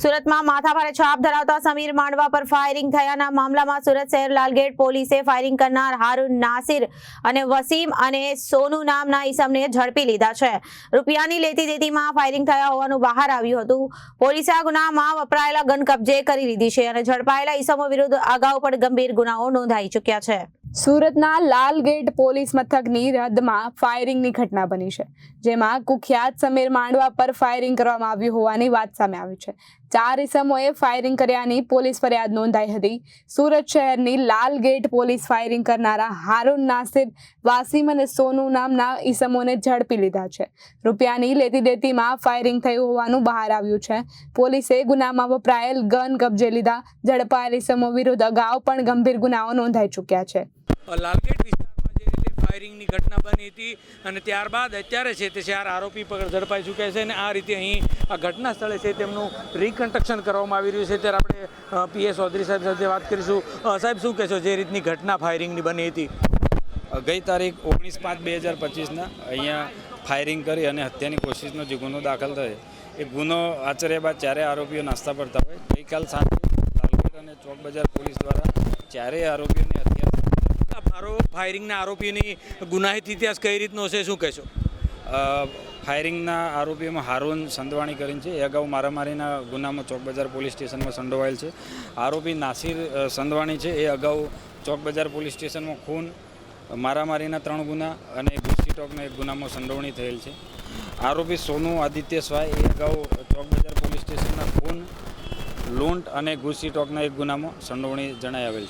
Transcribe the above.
સુરતમાં માથાભારે છાપ ધરાવતા સમીર માંડવા પર ફાયરિંગ થયાના મામલામાં સુરત શહેર લાલગેટ પોલીસે ફાયરિંગ કરનાર હારૂન નાસિર અને વસીમ અને સોનુ નામના ઈસમને ઝડપી લીધા છે। રૂપિયાની લેતી દેતીમાં ફાયરિંગ થયા હોવાનું બહાર આવ્યું હતું। પોલીસે આ ગુનામાં વપરાયેલા ગન કબજે કરી લીધી છે અને ઝડપાયેલા ઈસમો વિરુદ્ધ અગાઉ પણ ગંભીર ગુનાઓ નોંધાઈ ચૂક્યા છે। સુરતના લાલગેટ પોલીસ મથકની હદમાં ફાયરિંગની ઘટના બની છે, જેમાં કુખ્યાત સમીર માંડવા પર ફાયરિંગ કરવામાં આવ્યું હોવાની વાત સામે આવી છે। 4 ઈસમોએ ફાયરિંગ કર્યાની પોલીસ ફરિયાદ નોંધાઈ હતી। સુરત શહેરની લાલગેટ પોલીસ ફાયરિંગ કરનારા હારૂન નાસિર, વાસીમ અને સોનુ નામના ઈસમોને ઝડપી લીધા છે। રૂપિયાની લેતી દેતીમાં ફાયરિંગ થયું હોવાનું બહાર આવ્યું છે। પોલીસે ગુનામાં વપરાયેલ ગન કબજે લીધા। ઝડપાયેલ ઈસમો વિરુદ્ધ અગાઉ પણ ગંભીર ગુનાઓ નોંધાઈ ચૂક્યા છે। લાલગેટ વિસ્તારમાં જે રીતે ફાયરિંગની ઘટના બની હતી અને ત્યારબાદ અત્યારે છે તે 4 આરોપી ઝડપાઈ ચૂક્યા છે અને આ રીતે અહીં આ ઘટના સ્થળે છે તેમનું રિકન્સ્ટ્રક્શન કરવામાં આવી રહ્યું છે। ત્યારે આપણે પીએસ ચૌધરી સાહેબ સાથે વાત કરીશું। સાહેબ, શું કહેશો જે રીતની ઘટના ફાયરિંગની બની હતી? ગઈ તારીખ 19/5/2025ના અહીંયા ફાયરિંગ કરી અને હત્યાની કોશિશનો જે ગુનો દાખલ થયો એ ગુનો આચર્યા બાદ 4 આરોપીઓ નાસ્તા પડતા હોય ગઈકાલ સાંજે લાલગેટ અને ચોક બજાર પોલીસ દ્વારા 4 આરોપીઓની હત્યા ફાયરિંગના આરોપીની ગુનાહિત ઇતિહાસ કઈ રીતનો છે, શું કહેશો? ફાયરિંગના આરોપીઓમાં હારૂન સંધવાણી કરીને છે, એ અગાઉ મારામારીના ગુનામાં ચોક બજાર પોલીસ સ્ટેશનમાં સંડોવાયેલ છે। આરોપી નાસિર સંધવાણી છે, એ અગાઉ ચોક બજાર પોલીસ સ્ટેશનમાં ખૂન, મારામારીના 3 ગુના અને ગુસ્સી ટોકના 1 ગુનામાં સંડોવણી થયેલ છે। આરોપી સોનુ આદિત્ય સ્વાય એ અગાઉ ચોક બજાર પોલીસ સ્ટેશનના ખૂન, લૂંટ અને ગુસ્સી ટોકના 1 ગુનામાં સંડોવણી જણાઈ આવેલ છે।